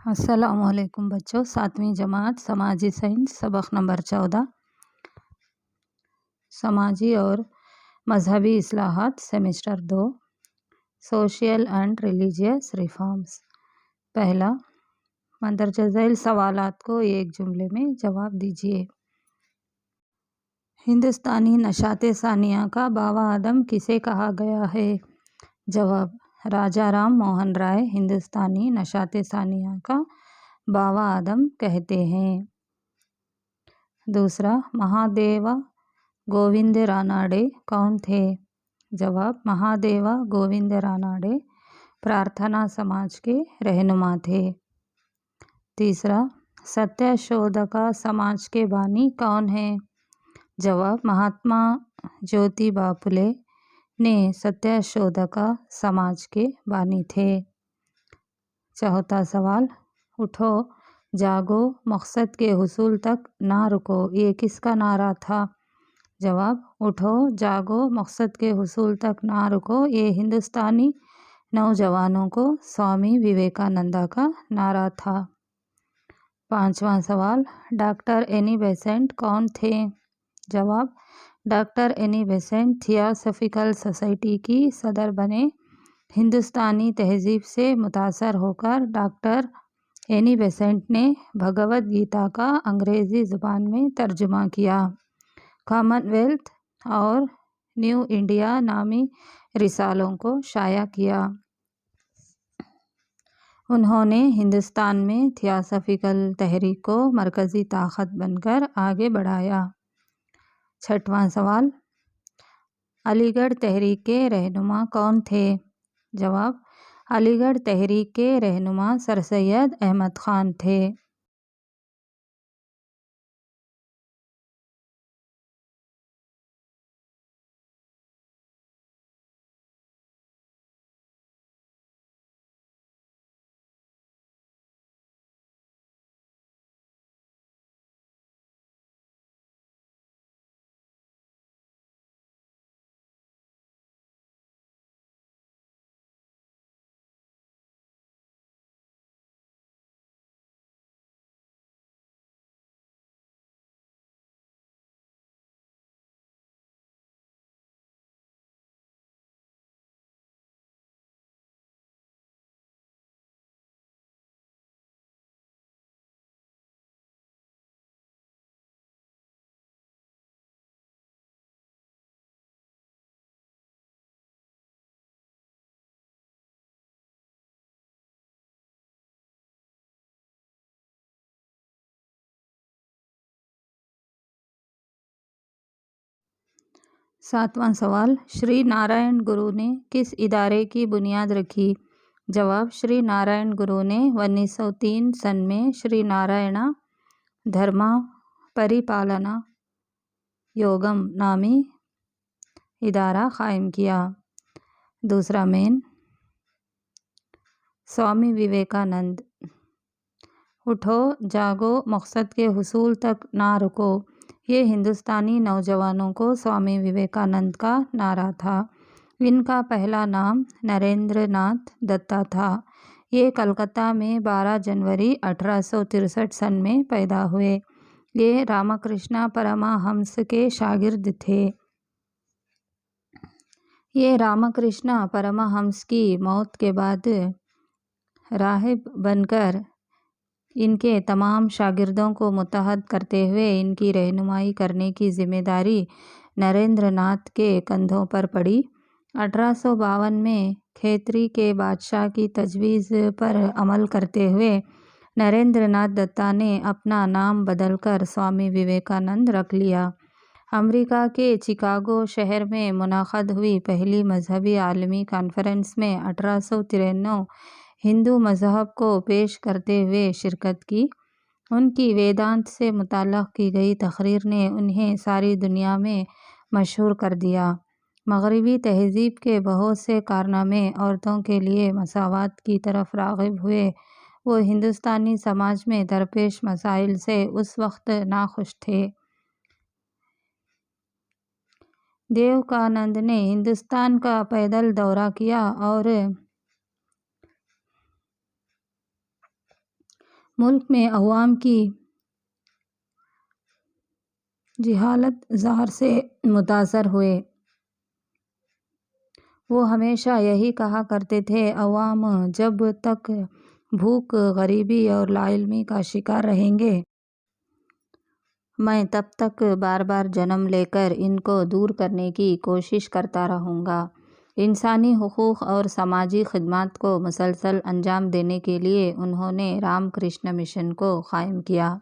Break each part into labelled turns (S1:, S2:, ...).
S1: السلام علیکم بچوں، 7ویں جماعت سماجی سائنس سبق نمبر 14 سماجی اور مذہبی اصلاحات semester 2 social and religious reforms. پہلا، مندرجہ ذیل سوالات کو ایک جملے میں جواب دیجیے۔ ہندوستانی نشاط ثانیہ کا بابا آدم کسے کہا گیا ہے؟ جواب: راجا رام موہن رائے ہندوستانی نشاط ثانیہ کا بابا آدم کہتے ہیں۔ دوسرا، مہادیوا گووند راناڈے کون تھے؟ جواب: مہادیوا گووند راناڈے پرارتھنا سماج کے رہنما تھے۔ تیسرا، ستیہ شودھکا سماج کے بانی کون ہیں؟ جواب: مہاتما جیوتبا پھولے نے ستیہ شودھکا سماج کے بانی تھے۔ چوتھا سوال، اٹھو جاگو مقصد کے حصول تک نہ رکو، یہ کس کا نعرہ تھا؟ جواب: اٹھو جاگو مقصد کے حصول تک نہ رکو، یہ ہندوستانی نوجوانوں کو سوامی وویکانندا کا نعرہ تھا۔ پانچواں سوال، ڈاکٹر اینی بیسنٹ کون تھے؟ جواب: ڈاکٹر اینی بیسنٹ تھیاسافیکل سوسائٹی کی صدر بنے۔ ہندوستانی تہذیب سے متاثر ہو کر ڈاکٹر اینی بیسنٹ نے بھگوت گیتا کا انگریزی زبان میں ترجمہ کیا، کامن ویلتھ اور نیو انڈیا نامی رسالوں کو شائع کیا۔ انہوں نے ہندوستان میں تھیاسافیکل تحریک کو مرکزی طاقت بن کر آگے بڑھایا۔ چھٹواں سوال، علی گڑھ تحریک کے رہنما کون تھے؟ جواب: علی گڑھ تحریک کے رہنما سر سید احمد خان تھے۔ ساتواں سوال، شری نارائن گرو نے کس ادارے کی بنیاد رکھی؟ جواب: شری نارائن گرو نے 1903 ء میں شری نارائنا دھرما پریپالنا یوگم نامی ادارہ قائم کیا۔ دوسرا مین، سوامی وویکانند، اٹھو جاگو مقصد کے حصول تک نہ رکو، یہ ہندوستانی نوجوانوں کو سوامی وویکانند کا نعرہ تھا۔ ان کا پہلا نام نریندر ناتھ دتا تھا۔ یہ کلکتہ میں 12 جنوری 1863 ء میں پیدا ہوئے۔ یہ راما کرشنا پرمہنس کے شاگرد تھے۔ یہ راما کرشنا پرمہنس کی موت کے بعد راہب بن کر ان کے تمام شاگردوں کو متحد کرتے ہوئے ان کی رہنمائی کرنے کی ذمہ داری نریندر ناتھ کے کندھوں پر پڑی۔ 1852 میں کھیتری کے بادشاہ کی تجویز پر عمل کرتے ہوئے نریندر ناتھ دتا نے اپنا نام بدل کر سوامی وویکانند رکھ لیا۔ امریکا کے چکاگو شہر میں منعقد ہوئی پہلی مذہبی عالمی کانفرنس میں 1893 ہندو مذہب کو پیش کرتے ہوئے شرکت کی۔ ان کی ویدانت سے متعلق کی گئی تقریر نے انہیں ساری دنیا میں مشہور کر دیا۔ مغربی تہذیب کے بہت سے کارنامے عورتوں کے لیے مساوات کی طرف راغب ہوئے۔ وہ ہندوستانی سماج میں درپیش مسائل سے اس وقت ناخوش تھے۔ دیوکانند نے ہندوستان کا پیدل دورہ کیا اور ملک میں عوام کی جہالت زار سے متاثر ہوئے۔ وہ ہمیشہ یہی کہا کرتے تھے، عوام جب تک بھوک، غریبی اور لا علمی کا شکار رہیں گے، میں تب تک بار بار جنم لے کر ان کو دور کرنے کی کوشش کرتا رہوں گا۔ انسانی حقوق اور سماجی خدمات کو مسلسل انجام دینے کے لیے انہوں نے رام کرشن مشن کو قائم کیا۔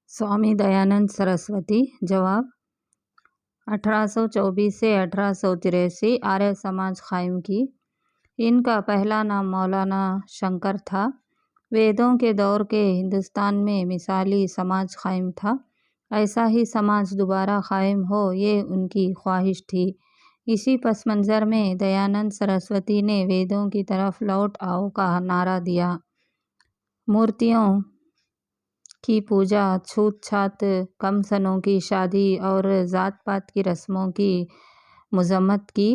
S1: سوامی دیانند سرسوتی۔ جواب: 1824 سے 1883 آریہ سماج قائم کی۔ ان کا پہلا نام مولانا شنکر تھا۔ ویدوں کے دور کے ہندوستان میں مثالی سماج قائم تھا۔ ایسا ہی سماج دوبارہ قائم ہو، یہ ان کی خواہش تھی۔ اسی پس منظر میں دیانند سرسوتی نے ویدوں کی طرف لوٹ آؤ کا نعرہ دیا۔ مورتیوں کی پوجا، چھوت چھات، کم سنوں کی شادی اور ذات پات کی رسموں کی مذمت کی۔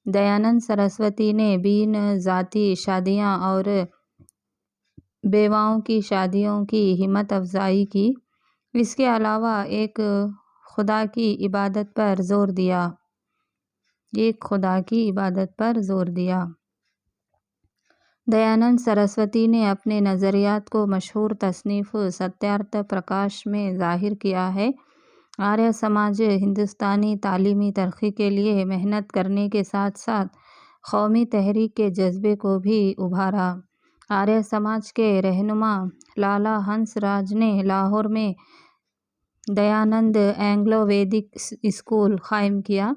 S1: دیانند سرسوتی نے بین ذاتی شادیاں اور بیواؤں کی شادیوں کی ہمت افزائی کی۔ اس کے علاوہ ایک خدا کی عبادت پر زور دیا۔ دیانند سرسوتی نے اپنے نظریات کو مشہور تصنیف ستیارتھ پرکاش میں ظاہر کیا ہے۔ آریہ سماج ہندوستانی تعلیمی ترقی کے لیے محنت کرنے کے ساتھ ساتھ قومی تحریک کے جذبے کو بھی ابھارا۔ آریہ سماج کے رہنما لالا ہنس راج نے لاہور میں دیانند اینگلو ویدک اسکول قائم کیا۔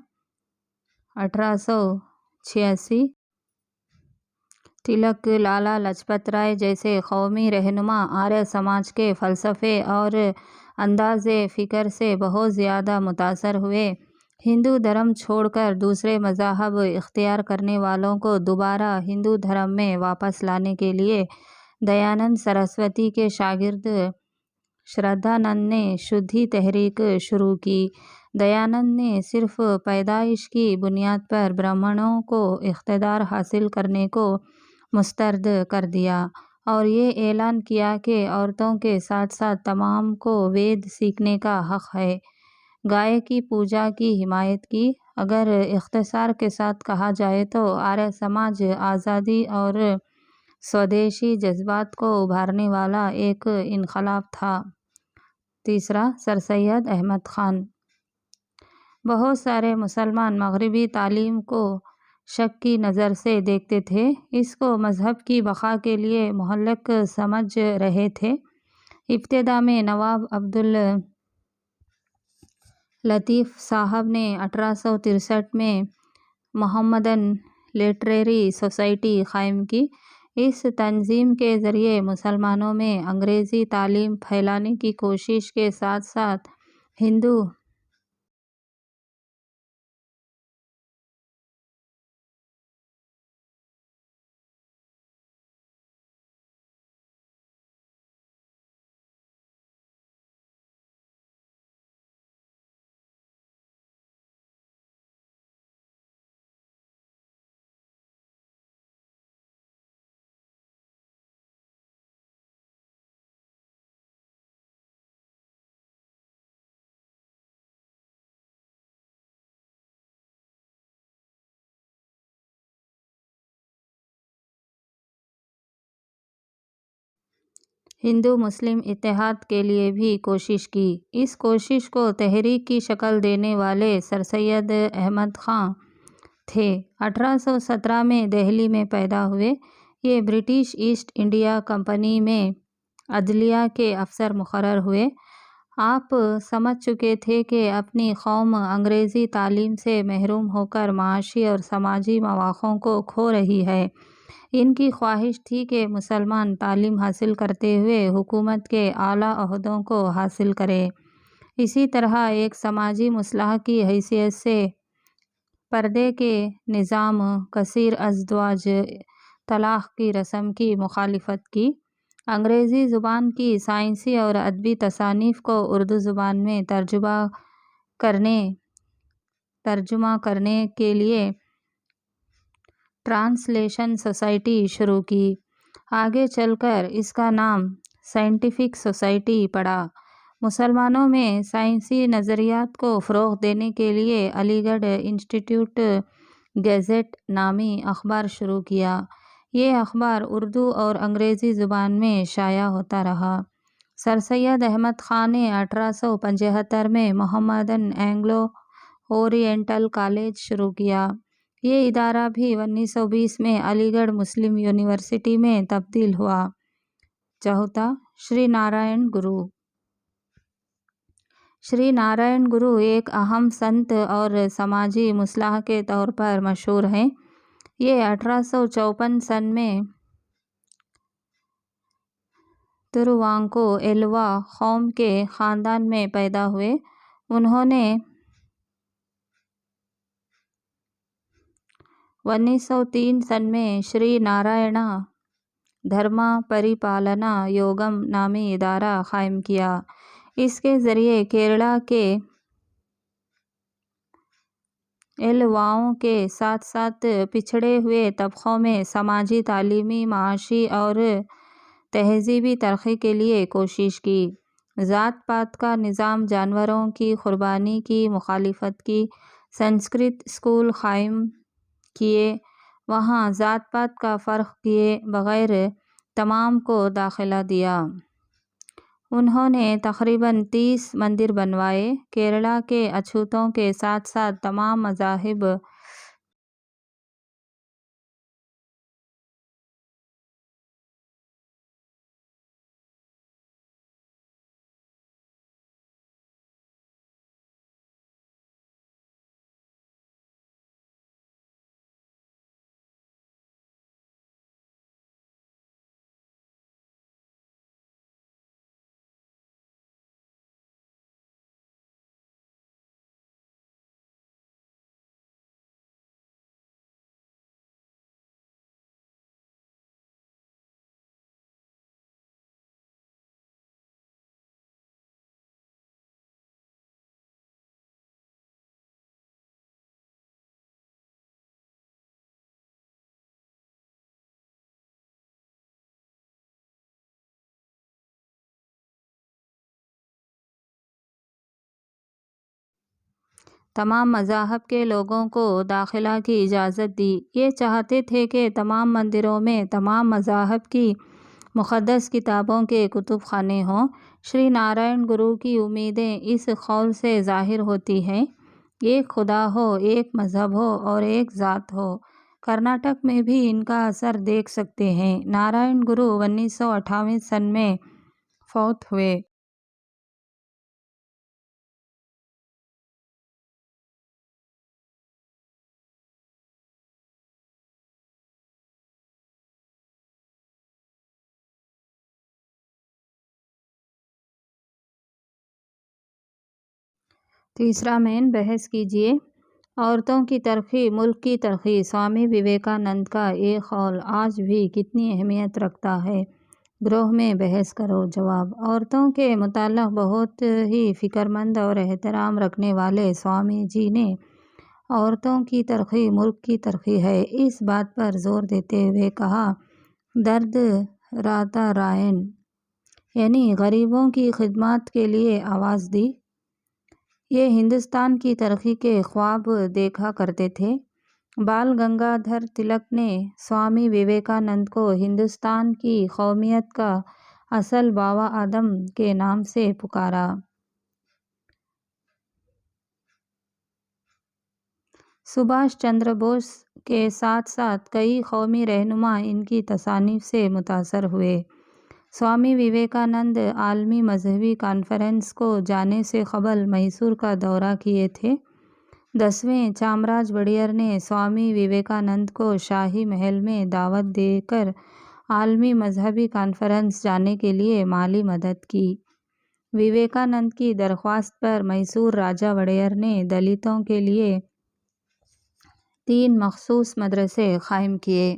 S1: 1886 تلک، لالا لاجپت رائے جیسے قومی رہنما آریہ سماج کے فلسفے اور انداز فکر سے بہت زیادہ متاثر ہوئے۔ ہندو دھرم چھوڑ کر دوسرے مذاہب اختیار کرنے والوں کو دوبارہ ہندو دھرم میں واپس لانے کے لیے دیانند سرسوتی کے شاگرد شردھانند نے شدھی تحریک شروع کی۔ دیانند نے صرف پیدائش کی بنیاد پر برہمنوں کو اقتدار حاصل کرنے کو مسترد کر دیا اور یہ اعلان کیا کہ عورتوں کے ساتھ ساتھ تمام کو وید سیکھنے کا حق ہے۔ گائے کی پوجا کی حمایت کی۔ اگر اختصار کے ساتھ کہا جائے تو آریہ سماج آزادی اور سودیشی جذبات کو ابھارنے والا ایک انقلاب تھا۔ تیسرا، سر سید احمد خان۔ بہت سارے مسلمان مغربی تعلیم کو شک کی نظر سے دیکھتے تھے، اس کو مذہب کی بقا کے لیے مہلک سمجھ رہے تھے۔ ابتدا میں نواب عبداللطیف صاحب نے 1863 میں محمدن لٹریری سوسائٹی قائم کی۔ اس تنظیم کے ذریعے مسلمانوں میں انگریزی تعلیم پھیلانے کی کوشش کے ساتھ ساتھ ہندو ہندو مسلم اتحاد کے لیے بھی کوشش کی۔ اس کوشش کو تحریک کی شکل دینے والے سر سید احمد خاں تھے۔ 1817 میں دہلی میں پیدا ہوئے۔ یہ برٹش ایسٹ انڈیا کمپنی میں عدلیہ کے افسر مقرر ہوئے۔ آپ سمجھ چکے تھے کہ اپنی قوم انگریزی تعلیم سے محروم ہو کر معاشی اور سماجی مواقع کو کھو رہی ہے۔ ان کی خواہش تھی کہ مسلمان تعلیم حاصل کرتے ہوئے حکومت کے اعلیٰ عہدوں کو حاصل کریں۔ اسی طرح ایک سماجی مصلحہ کی حیثیت سے پردے کے نظام، کثیر ازدواج، طلاق کی رسم کی مخالفت کی۔ انگریزی زبان کی سائنسی اور ادبی تصانیف کو اردو زبان میں ترجمہ کرنے کے لیے ٹرانسلیشن سوسائٹی شروع کی۔ آگے چل کر اس کا نام سائنٹیفک سوسائٹی پڑا۔ مسلمانوں میں سائنسی نظریات کو فروغ دینے کے لیے علی گڑھ انسٹی ٹیوٹ گیزٹ نامی اخبار شروع کیا۔ یہ اخبار اردو اور انگریزی زبان میں شائع ہوتا رہا۔ سر سید احمد خاں نے 1875 میں محمدن اینگلو اورینٹل کالج شروع کیا۔ یہ ادارہ بھی 1920 میں علی گڑھ مسلم یونیورسٹی میں تبدیل ہوا۔ چوتھا، شری نارائن گرو۔ شری نارائن گرو ایک اہم سنت اور سماجی مصلح کے طور پر مشہور ہیں۔ یہ 1854 سن میں ترووانکوئیلوا قوم کے خاندان میں پیدا ہوئے۔ انہوں نے 1903 سن میں شری نارائنا دھرما پریپالنا یوگم نامی ادارہ قائم کیا۔ اس کے ذریعے کیرلا کے ایلواؤں کے ساتھ ساتھ پچھڑے ہوئے طبقوں میں سماجی، تعلیمی، معاشی اور تہذیبی ترقی کے لیے کوشش کی۔ ذات پات کا نظام، جانوروں کی قربانی کی مخالفت کی۔ سنسکرت اسکول قائم کیے۔ وہاں ذات پات کا فرق کیے بغیر تمام کو داخلہ دیا۔ انہوں نے تقریباً 30 مندر بنوائے۔ کیرلا کے اچھوتوں کے ساتھ ساتھ تمام مذاہب تمام مذاہب کے لوگوں کو داخلہ کی اجازت دی۔ یہ چاہتے تھے کہ تمام مندروں میں تمام مذاہب کی مقدس کتابوں کے کتب خانے ہوں۔ شری نارائن گرو کی امیدیں اس قول سے ظاہر ہوتی ہیں: ایک خدا ہو، ایک مذہب ہو اور ایک ذات ہو۔ کرناٹک میں بھی ان کا اثر دیکھ سکتے ہیں۔ نارائن گرو 1958 سن میں فوت ہوئے۔ تیسرا مین بحث کیجیے۔ عورتوں کی ترقی، ملک کی ترقی۔ سوامی وویکانند کا یہ قول آج بھی کتنی اہمیت رکھتا ہے؟ گروہ میں بحث کرو۔ جواب: عورتوں کے متعلق بہت ہی فکرمند اور احترام رکھنے والے سوامی جی نے عورتوں کی ترقی ملک کی ترقی ہے، اس بات پر زور دیتے ہوئے کہا: درد راتا رائن، یعنی غریبوں کی خدمات کے لیے آواز دی۔ یہ ہندوستان کی ترقی کے خواب دیکھا کرتے تھے۔ بال گنگادھر تلک نے سوامی وویکانند کو ہندوستان کی قومیت کا اصل بابا آدم کے نام سے پکارا۔ سبھاش چندر بوس کے ساتھ ساتھ کئی قومی رہنما ان کی تصانیف سے متاثر ہوئے۔ سوامی وویکانند عالمی مذہبی کانفرنس کو جانے سے قبل میسور کا دورہ کیے تھے۔ 10ویں چامراج وڈیئر نے سوامی وویکانند کو شاہی محل میں دعوت دے کر عالمی مذہبی کانفرنس جانے کے لیے مالی مدد کی۔ وویکانند کی درخواست پر میسور راجا وڈیئر نے دلتوں کے لیے 3 مخصوص مدرسے قائم کیے۔